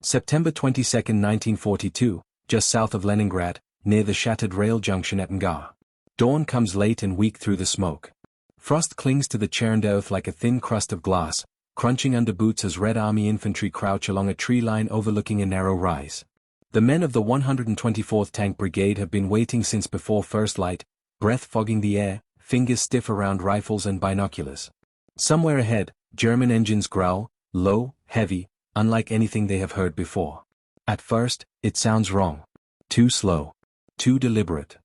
September 22, 1942, just south of Leningrad, near the shattered rail junction at Nga. Dawn comes late and weak through the smoke. Frost clings to the churned earth like a thin crust of glass, crunching under boots as Red Army infantry crouch along a tree line overlooking a narrow rise. The men of the 124th Tank Brigade have been waiting since before first light, breath fogging the air, fingers stiff around rifles and binoculars. Somewhere ahead, German engines growl, low, heavy, unlike anything they have heard before. At first, it sounds wrong. Too slow. Too deliberate.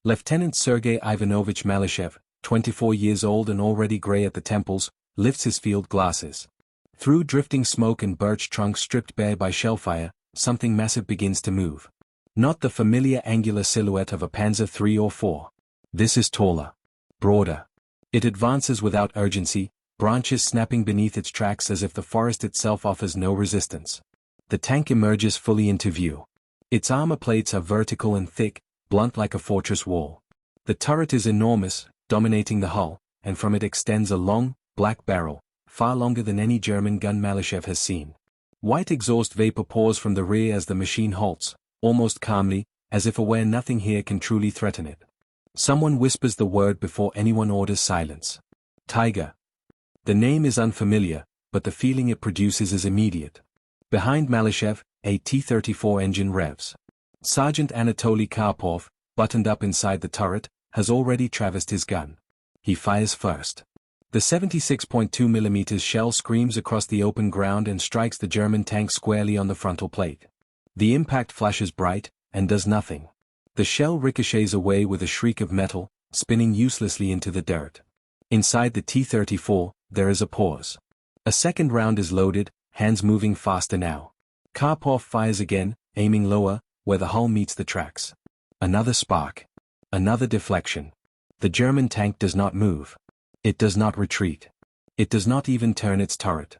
Lieutenant Sergei Ivanovich Malyshev, 24 years old and already grey at the temples, lifts his field glasses. Through drifting smoke and birch trunks stripped bare by shellfire, something massive begins to move. Not the familiar angular silhouette of a Panzer III or IV. This is taller. Broader. It advances without urgency, branches snapping beneath its tracks as if the forest itself offers no resistance. The tank emerges fully into view. Its armor plates are vertical and thick, blunt like a fortress wall. The turret is enormous, dominating the hull, and from it extends a long, black barrel, far longer than any German gun Malyshev has seen. White exhaust vapor pours from the rear as the machine halts, almost calmly, as if aware nothing here can truly threaten it. Someone whispers the word before anyone orders silence. Tiger. The name is unfamiliar, but the feeling it produces is immediate. Behind Malyshev, a T-34 engine revs. Sergeant Anatoly Karpov, buttoned up inside the turret, has already traversed his gun. He fires first. The 76.2mm shell screams across the open ground and strikes the German tank squarely on the frontal plate. The impact flashes bright, and does nothing. The shell ricochets away with a shriek of metal, spinning uselessly into the dirt. Inside the T-34, there is a pause. A second round is loaded, hands moving faster now. Karpov fires again, aiming lower, where the hull meets the tracks. Another spark. Another deflection. The German tank does not move. It does not retreat. It does not even turn its turret.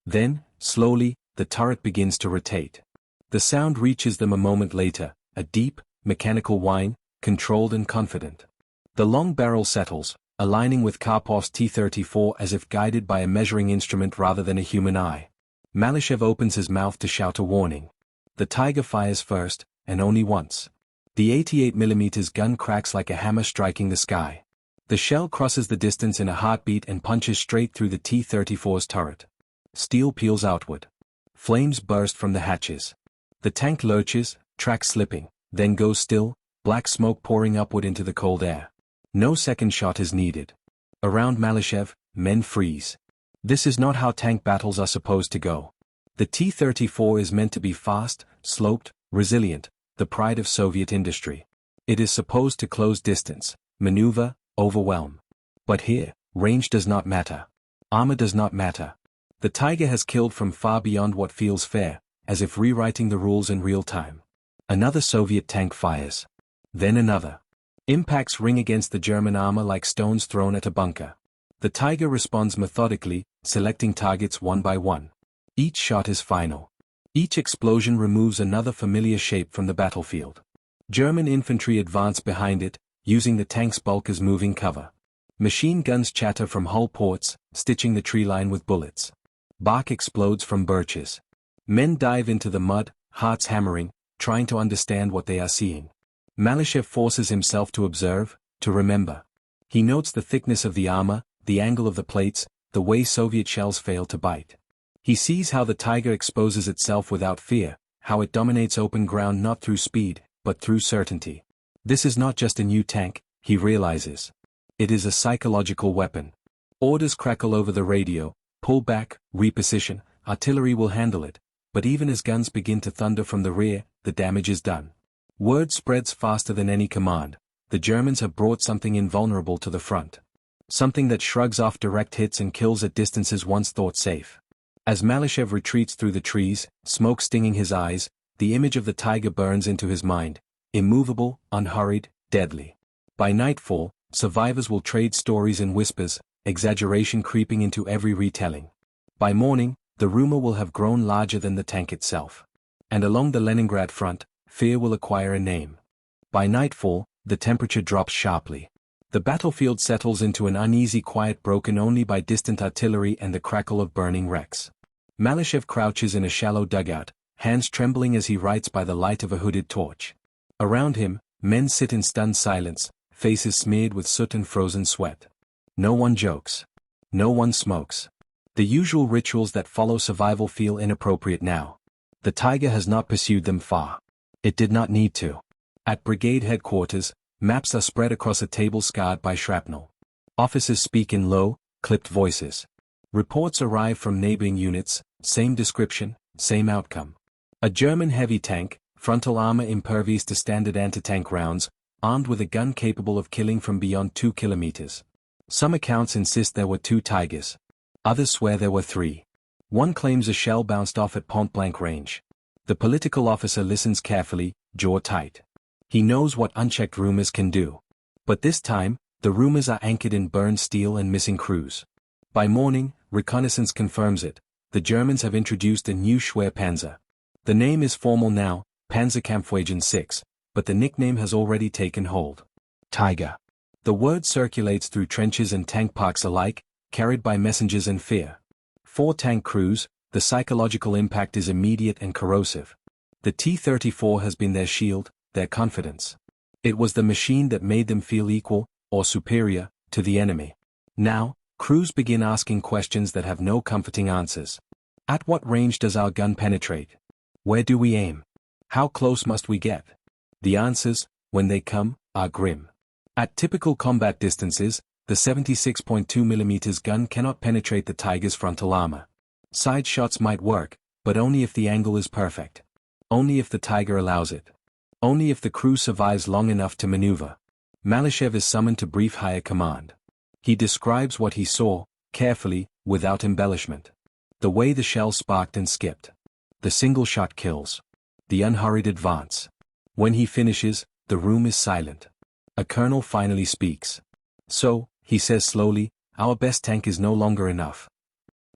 Then, slowly, the turret begins to rotate. The sound reaches them a moment later, a deep, mechanical whine, controlled and confident. The long barrel settles, aligning with Karpov's T-34 as if guided by a measuring instrument rather than a human eye. Malyshev opens his mouth to shout a warning. The Tiger fires first, and only once. The 88mm gun cracks like a hammer striking the sky. The shell crosses the distance in a heartbeat and punches straight through the T-34's turret. Steel peels outward. Flames burst from the hatches. The tank lurches, track slipping, then goes still, black smoke pouring upward into the cold air. No second shot is needed. Around Malyshev, men freeze. This is not how tank battles are supposed to go. The T-34 is meant to be fast, sloped, resilient, the pride of Soviet industry. It is supposed to close distance, maneuver, overwhelm. But here, range does not matter. Armor does not matter. The Tiger has killed from far beyond what feels fair, as if rewriting the rules in real time. Another Soviet tank fires. Then another. Impacts ring against the German armor like stones thrown at a bunker. The Tiger responds methodically, selecting targets one by one. Each shot is final. Each explosion removes another familiar shape from the battlefield. German infantry advance behind it, using the tank's bulk as moving cover. Machine guns chatter from hull ports, stitching the tree line with bullets. Bark explodes from birches. Men dive into the mud, hearts hammering, trying to understand what they are seeing. Malyshev forces himself to observe, to remember. He notes the thickness of the armor, the angle of the plates, the way Soviet shells fail to bite. He sees how the Tiger exposes itself without fear, how it dominates open ground not through speed, but through certainty. This is not just a new tank, he realizes. It is a psychological weapon. Orders crackle over the radio, pull back, reposition, artillery will handle it, but even as guns begin to thunder from the rear, the damage is done. Word spreads faster than any command. The Germans have brought something invulnerable to the front. Something that shrugs off direct hits and kills at distances once thought safe. As Malyshev retreats through the trees, smoke stinging his eyes, the image of the Tiger burns into his mind, immovable, unhurried, deadly. By nightfall, survivors will trade stories in whispers, exaggeration creeping into every retelling. By morning, the rumor will have grown larger than the tank itself. And along the Leningrad front, fear will acquire a name. By nightfall, the temperature drops sharply. The battlefield settles into an uneasy quiet broken only by distant artillery and the crackle of burning wrecks. Malyshev crouches in a shallow dugout, hands trembling as he writes by the light of a hooded torch. Around him, men sit in stunned silence, faces smeared with soot and frozen sweat. No one jokes. No one smokes. The usual rituals that follow survival feel inappropriate now. The tiger has not pursued them far. It did not need to. At brigade headquarters, maps are spread across a table scarred by shrapnel. Officers speak in low, clipped voices. Reports arrive from neighboring units, same description, same outcome. A German heavy tank, frontal armor impervious to standard anti-tank rounds, armed with a gun capable of killing from beyond 2 kilometers. Some accounts insist there were 2 Tigers. Others swear there were 3. One claims a shell bounced off at point-blank range. The political officer listens carefully, jaw tight. He knows what unchecked rumors can do. But this time, the rumors are anchored in burned steel and missing crews. By morning, reconnaissance confirms it. The Germans have introduced a new Schwerpanzer. The name is formal now, Panzerkampfwagen 6, but the nickname has already taken hold. Tiger. The word circulates through trenches and tank parks alike, carried by messengers and fear. 4 tank crews, the psychological impact is immediate and corrosive. The T-34 has been their shield, their confidence. It was the machine that made them feel equal, or superior, to the enemy. Now, crews begin asking questions that have no comforting answers. At what range does our gun penetrate? Where do we aim? How close must we get? The answers, when they come, are grim. At typical combat distances, the 76.2mm gun cannot penetrate the Tiger's frontal armor. Side shots might work, but only if the angle is perfect. Only if the Tiger allows it. Only if the crew survives long enough to maneuver. Malyshev is summoned to brief higher command. He describes what he saw, carefully, without embellishment. The way the shell sparked and skipped. The single shot kills. The unhurried advance. When he finishes, the room is silent. A colonel finally speaks. So, he says slowly, our best tank is no longer enough.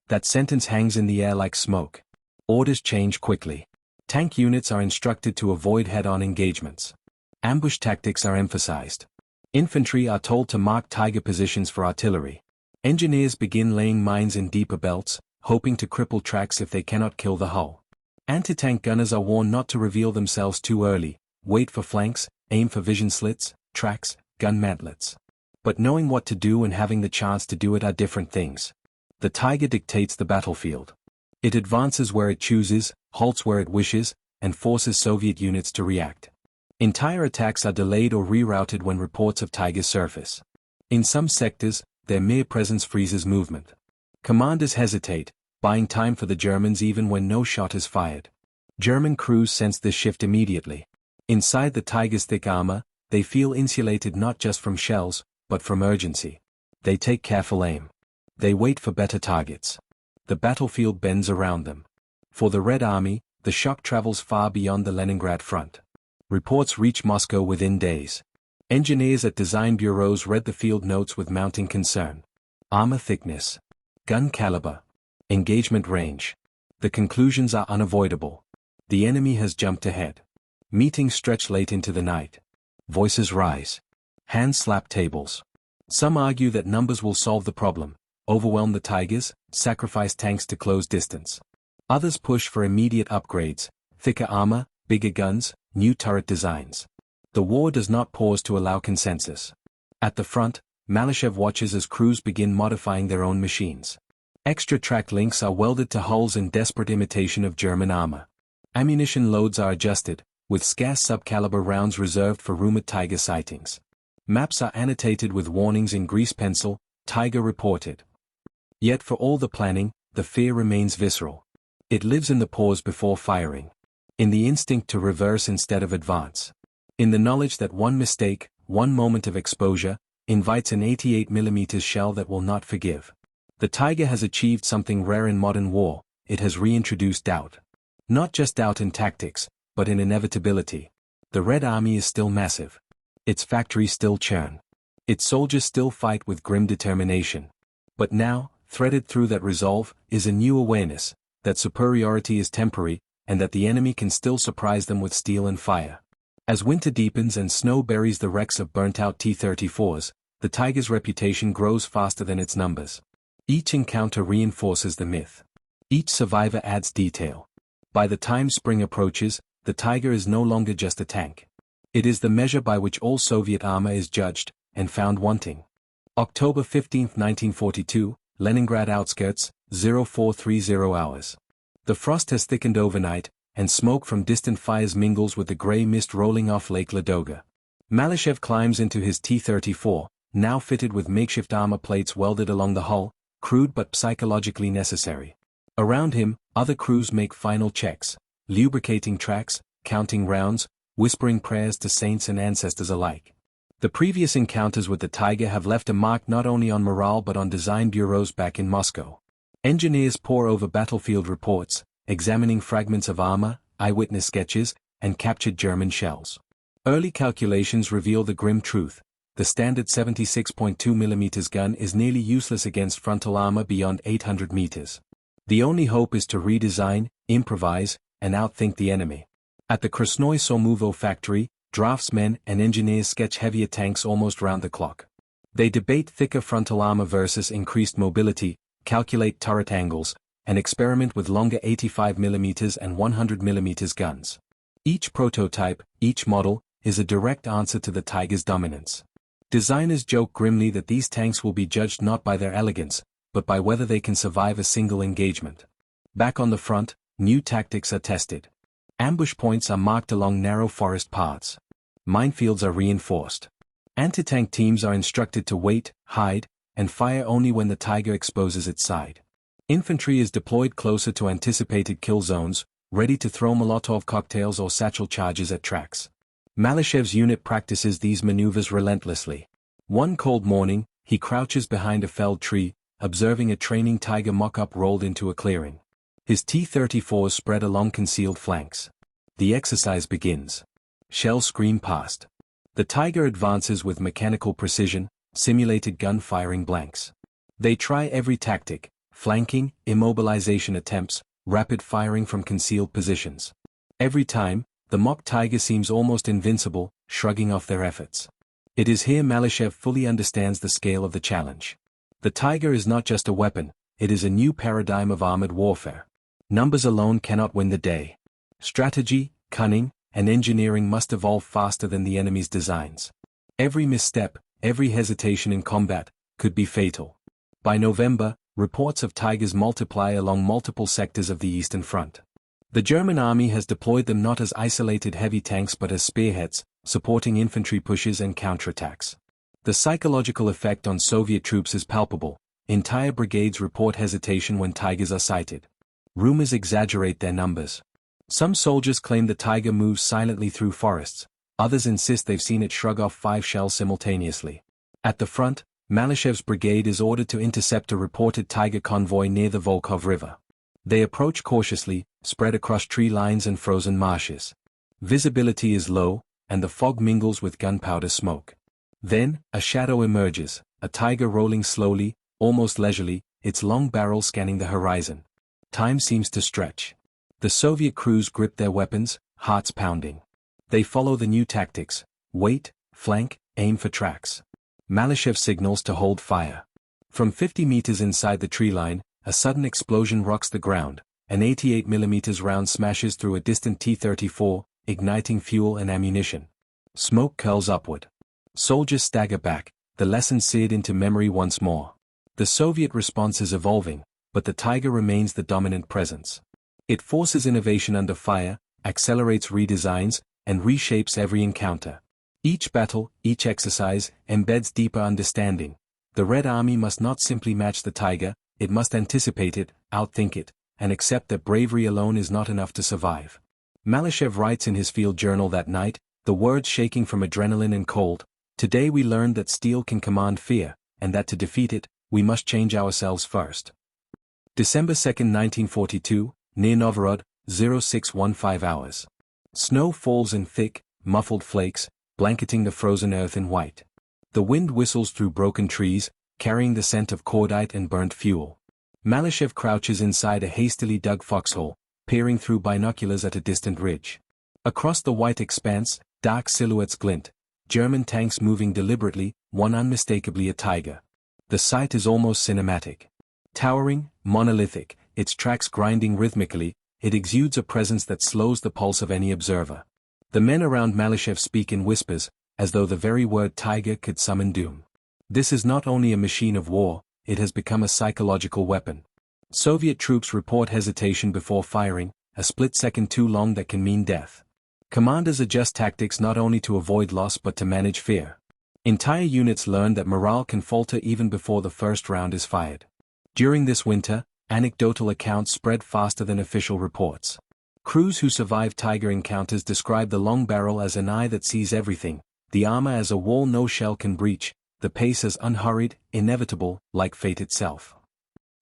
That sentence hangs in the air like smoke. Orders change quickly. Tank units are instructed to avoid head-on engagements. Ambush tactics are emphasized. Infantry are told to mark Tiger positions for artillery. Engineers begin laying mines in deeper belts, hoping to cripple tracks if they cannot kill the hull. Anti-tank gunners are warned not to reveal themselves too early, wait for flanks, aim for vision slits, tracks, gun mantlets. But knowing what to do and having the chance to do it are different things. The Tiger dictates the battlefield. It advances where it chooses, halts where it wishes, and forces Soviet units to react. Entire attacks are delayed or rerouted when reports of Tigers surface. In some sectors, their mere presence freezes movement. Commanders hesitate, buying time for the Germans even when no shot is fired. German crews sense this shift immediately. Inside the Tiger's thick armor, they feel insulated not just from shells, but from urgency. They take careful aim. They wait for better targets. The battlefield bends around them. For the Red Army, the shock travels far beyond the Leningrad front. Reports reach Moscow within days. Engineers at design bureaus read the field notes with mounting concern. Armor thickness. Gun caliber. Engagement range. The conclusions are unavoidable. The enemy has jumped ahead. Meetings stretch late into the night. Voices rise. Hands slap tables. Some argue that numbers will solve the problem, overwhelm the Tigers, sacrifice tanks to close distance. Others push for immediate upgrades, thicker armor, bigger guns, new turret designs. The war does not pause to allow consensus. At the front, Malyshev watches as crews begin modifying their own machines. Extra track links are welded to hulls in desperate imitation of German armor. Ammunition loads are adjusted, with scarce subcaliber rounds reserved for rumored Tiger sightings. Maps are annotated with warnings in grease pencil, Tiger reported. Yet for all the planning, the fear remains visceral. It lives in the pause before firing. In the instinct to reverse instead of advance. In the knowledge that one mistake, one moment of exposure, invites an 88mm shell that will not forgive. The Tiger has achieved something rare in modern war, it has reintroduced doubt. Not just doubt in tactics, but in inevitability. The Red Army is still massive. Its factories still churn. Its soldiers still fight with grim determination. But now, threaded through that resolve, is a new awareness, that superiority is temporary, and that the enemy can still surprise them with steel and fire. As winter deepens and snow buries the wrecks of burnt-out T-34s, the Tiger's reputation grows faster than its numbers. Each encounter reinforces the myth. Each survivor adds detail. By the time spring approaches, the Tiger is no longer just a tank. It is the measure by which all Soviet armor is judged, and found wanting. October 15, 1942, Leningrad outskirts, 0430 hours. The frost has thickened overnight, and smoke from distant fires mingles with the grey mist rolling off Lake Ladoga. Malyshev climbs into his T-34, now fitted with makeshift armor plates welded along the hull, crude but psychologically necessary. Around him, other crews make final checks, lubricating tracks, counting rounds, whispering prayers to saints and ancestors alike. The previous encounters with the Tiger have left a mark not only on morale but on design bureaus back in Moscow. Engineers pore over battlefield reports, examining fragments of armor, eyewitness sketches, and captured German shells. Early calculations reveal the grim truth: the standard 76.2mm gun is nearly useless against frontal armor beyond 800 meters. The only hope is to redesign, improvise, and outthink the enemy. At the Krasnoye Somuvo factory, draftsmen and engineers sketch heavier tanks almost round the clock. They debate thicker frontal armor versus increased mobility, calculate turret angles, and experiment with longer 85mm and 100mm guns. Each prototype, each model, is a direct answer to the Tiger's dominance. Designers joke grimly that these tanks will be judged not by their elegance, but by whether they can survive a single engagement. Back on the front, new tactics are tested. Ambush points are marked along narrow forest paths. Minefields are reinforced. Anti-tank teams are instructed to wait, hide, and fire only when the Tiger exposes its side. Infantry is deployed closer to anticipated kill zones, ready to throw Molotov cocktails or satchel charges at tracks. Malyshev's unit practices these maneuvers relentlessly. One cold morning, he crouches behind a felled tree, observing a training Tiger mock-up rolled into a clearing. His T-34s spread along concealed flanks. The exercise begins. Shells scream past. The Tiger advances with mechanical precision, simulated gun-firing blanks. They try every tactic: flanking, immobilization attempts, rapid firing from concealed positions. Every time, the mock Tiger seems almost invincible, shrugging off their efforts. It is here Malyshev fully understands the scale of the challenge. The Tiger is not just a weapon, it is a new paradigm of armored warfare. Numbers alone cannot win the day. Strategy, cunning, and engineering must evolve faster than the enemy's designs. Every misstep, every hesitation in combat, could be fatal. By November, reports of Tigers multiply along multiple sectors of the Eastern Front. The German army has deployed them not as isolated heavy tanks but as spearheads, supporting infantry pushes and counterattacks. The psychological effect on Soviet troops is palpable. Entire brigades report hesitation when Tigers are sighted. Rumors exaggerate their numbers. Some soldiers claim the Tiger moves silently through forests, others insist they've seen it shrug off 5 shells simultaneously. At the front, Malyshev's brigade is ordered to intercept a reported Tiger convoy near the Volkhov River. They approach cautiously, spread across tree lines and frozen marshes. Visibility is low, and the fog mingles with gunpowder smoke. Then, a shadow emerges, a Tiger rolling slowly, almost leisurely, its long barrel scanning the horizon. Time seems to stretch. The Soviet crews grip their weapons, hearts pounding. They follow the new tactics: wait, flank, aim for tracks. Malyshev signals to hold fire. From 50 meters inside the tree line, a sudden explosion rocks the ground. An 88mm round smashes through a distant T-34, igniting fuel and ammunition. Smoke curls upward. Soldiers stagger back, the lesson seared into memory once more. The Soviet response is evolving, but the Tiger remains the dominant presence. It forces innovation under fire, accelerates redesigns, and reshapes every encounter. Each battle, each exercise, embeds deeper understanding. The Red Army must not simply match the Tiger, it must anticipate it, outthink it, and accept that bravery alone is not enough to survive. Malyshev writes in his field journal that night, the words shaking from adrenaline and cold: "Today we learned that steel can command fear, and that to defeat it, we must change ourselves first." December 2, 1942, near Novgorod, 0615 hours. Snow falls in thick, muffled flakes, blanketing the frozen earth in white. The wind whistles through broken trees, carrying the scent of cordite and burnt fuel. Malyshev crouches inside a hastily dug foxhole, peering through binoculars at a distant ridge. Across the white expanse, dark silhouettes glint, German tanks moving deliberately, one unmistakably a Tiger. The sight is almost cinematic. Towering, monolithic, its tracks grinding rhythmically, it exudes a presence that slows the pulse of any observer. The men around Malyshev speak in whispers, as though the very word tiger could summon doom. This is not only a machine of war, it has become a psychological weapon. Soviet troops report hesitation before firing, a split second too long that can mean death. Commanders adjust tactics not only to avoid loss but to manage fear. Entire units learn that morale can falter even before the first round is fired. During this winter, anecdotal accounts spread faster than official reports. Crews who survived Tiger encounters describe the long barrel as an eye that sees everything, the armor as a wall no shell can breach, the pace as unhurried, inevitable, like fate itself.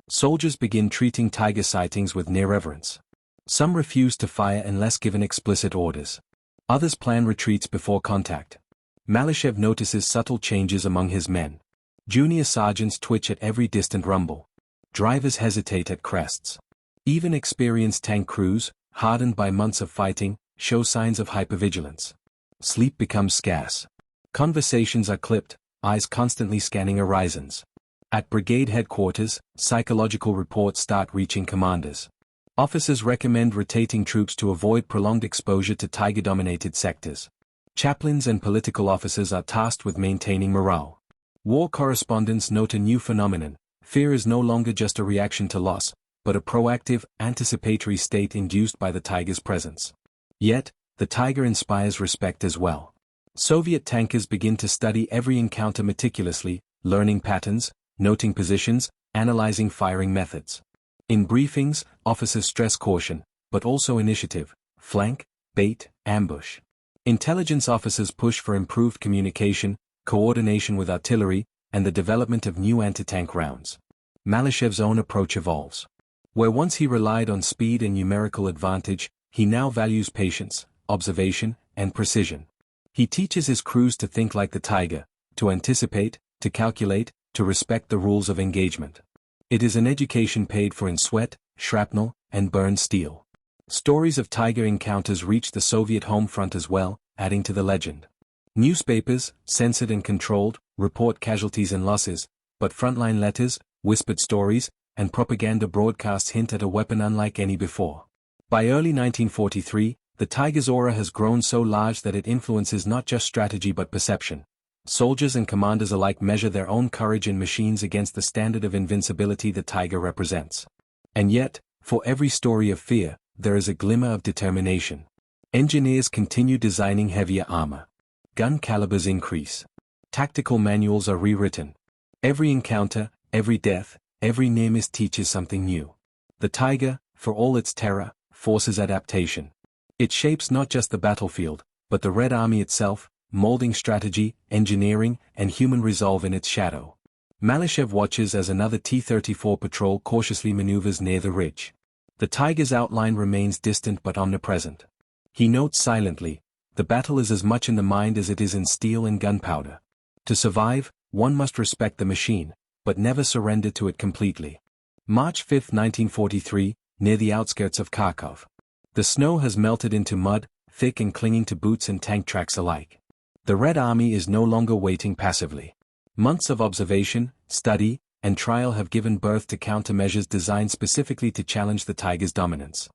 Soldiers begin treating Tiger sightings with near reverence. Some refuse to fire unless given explicit orders. Others plan retreats before contact. Malyshev notices subtle changes among his men. Junior sergeants twitch at every distant rumble. Drivers hesitate at crests. Even experienced tank crews, hardened by months of fighting, show signs of hypervigilance. Sleep becomes scarce. Conversations are clipped, eyes constantly scanning horizons. At brigade headquarters, psychological reports start reaching commanders. Officers recommend rotating troops to avoid prolonged exposure to Tiger-dominated sectors. Chaplains and political officers are tasked with maintaining morale. War correspondents note a new phenomenon: fear is no longer just a reaction to loss, but a proactive, anticipatory state induced by the Tiger's presence. Yet, the Tiger inspires respect as well. Soviet tankers begin to study every encounter meticulously, learning patterns, noting positions, analyzing firing methods. In briefings, officers stress caution, but also initiative, flank, bait, ambush. Intelligence officers push for improved communication, coordination with artillery, and the development of new anti-tank rounds. Malyshev's own approach evolves. Where once he relied on speed and numerical advantage, he now values patience, observation, and precision. He teaches his crews to think like the Tiger, to anticipate, to calculate, to respect the rules of engagement. It is an education paid for in sweat, shrapnel, and burned steel. Stories of Tiger encounters reach the Soviet home front as well, adding to the legend. Newspapers, censored and controlled, report casualties and losses, but frontline letters, whispered stories, and propaganda broadcasts hint at a weapon unlike any before. By early 1943, the Tiger's aura has grown so large that it influences not just strategy but perception. Soldiers and commanders alike measure their own courage in machines against the standard of invincibility the Tiger represents. And yet, for every story of fear, there is a glimmer of determination. Engineers continue designing heavier armor. Gun calibers increase. Tactical manuals are rewritten. Every encounter, every death, every near-miss teaches something new. The Tiger, for all its terror, forces adaptation. It shapes not just the battlefield, but the Red Army itself, molding strategy, engineering, and human resolve in its shadow. Malyshev watches as another T-34 patrol cautiously maneuvers near the ridge. The Tiger's outline remains distant but omnipresent. He notes silently, the battle is as much in the mind as it is in steel and gunpowder. To survive, one must respect the machine, but never surrender to it completely. March 5, 1943, near the outskirts of Kharkov. The snow has melted into mud, thick and clinging to boots and tank tracks alike. The Red Army is no longer waiting passively. Months of observation, study, and trial have given birth to countermeasures designed specifically to challenge the Tiger's dominance.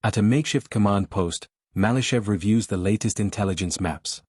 At a makeshift command post, Malyshev reviews the latest intelligence maps.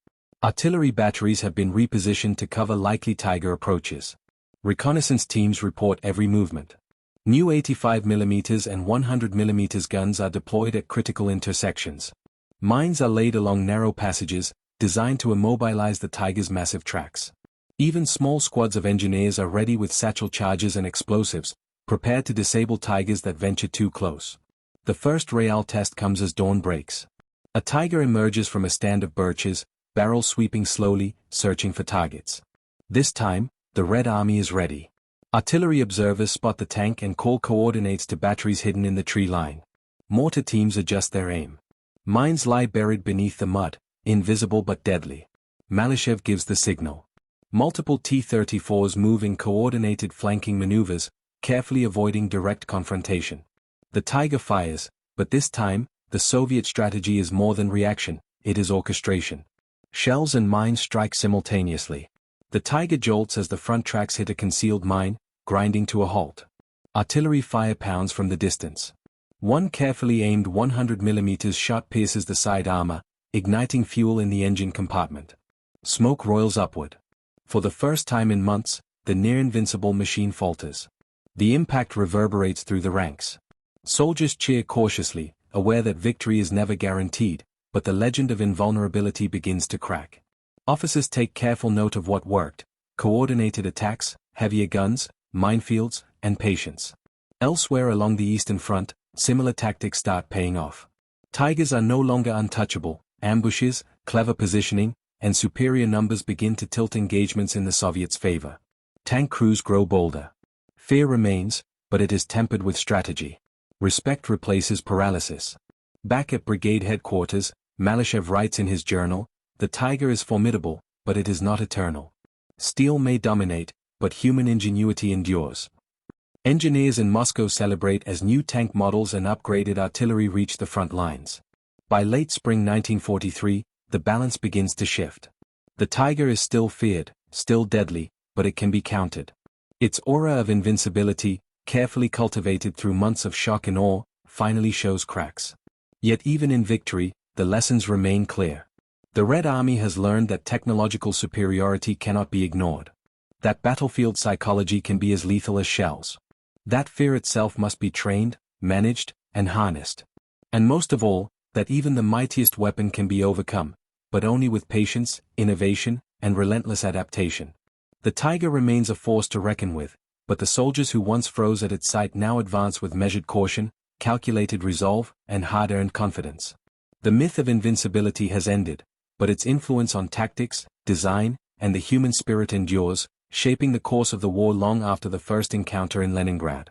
Artillery batteries have been repositioned to cover likely Tiger approaches. Reconnaissance teams report every movement. New 85mm and 100mm guns are deployed at critical intersections. Mines are laid along narrow passages, designed to immobilize the Tiger's massive tracks. Even small squads of engineers are ready with satchel charges and explosives, prepared to disable Tigers that venture too close. The first Real test comes as dawn breaks. A Tiger emerges from a stand of birches, barrel sweeping slowly, searching for targets. This time, the Red Army is ready. Artillery observers spot the tank and call coordinates to batteries hidden in the tree line. Mortar teams adjust their aim. Mines lie buried beneath the mud, invisible but deadly. Malyshev gives the signal. Multiple T-34s move in coordinated flanking maneuvers, carefully avoiding direct confrontation. The Tiger fires, but this time, the Soviet strategy is more than reaction, it is orchestration. Shells and mines strike simultaneously. The Tiger jolts as the front tracks hit a concealed mine, grinding to a halt. Artillery fire pounds from the distance. One carefully aimed 100mm shot pierces the side armor, igniting fuel in the engine compartment. Smoke roils upward. For the first time in months, the near-invincible machine falters. The impact reverberates through the ranks. Soldiers cheer cautiously, aware that victory is never guaranteed, but the legend of invulnerability begins to crack. Officers take careful note of what worked: coordinated attacks, heavier guns, minefields, and patience. Elsewhere along the Eastern Front, similar tactics start paying off. Tigers are no longer untouchable. Ambushes, clever positioning, and superior numbers begin to tilt engagements in the Soviets' favor. Tank crews grow bolder. Fear remains, but it is tempered with strategy. Respect replaces paralysis. Back at brigade headquarters, Malyshev writes in his journal, "The Tiger is formidable, but it is not eternal. Steel may dominate, but human ingenuity endures." Engineers in Moscow celebrate as new tank models and upgraded artillery reach the front lines. By late spring 1943, the balance begins to shift. The Tiger is still feared, still deadly, but it can be countered. Its aura of invincibility, carefully cultivated through months of shock and awe, finally shows cracks. Yet even in victory, the lessons remain clear. The Red Army has learned that technological superiority cannot be ignored. That battlefield psychology can be as lethal as shells. That fear itself must be trained, managed, and harnessed. And most of all, that even the mightiest weapon can be overcome, but only with patience, innovation, and relentless adaptation. The Tiger remains a force to reckon with, but the soldiers who once froze at its sight now advance with measured caution, calculated resolve, and hard-earned confidence. The myth of invincibility has ended, but its influence on tactics, design, and the human spirit endures, shaping the course of the war long after the first encounter in Leningrad.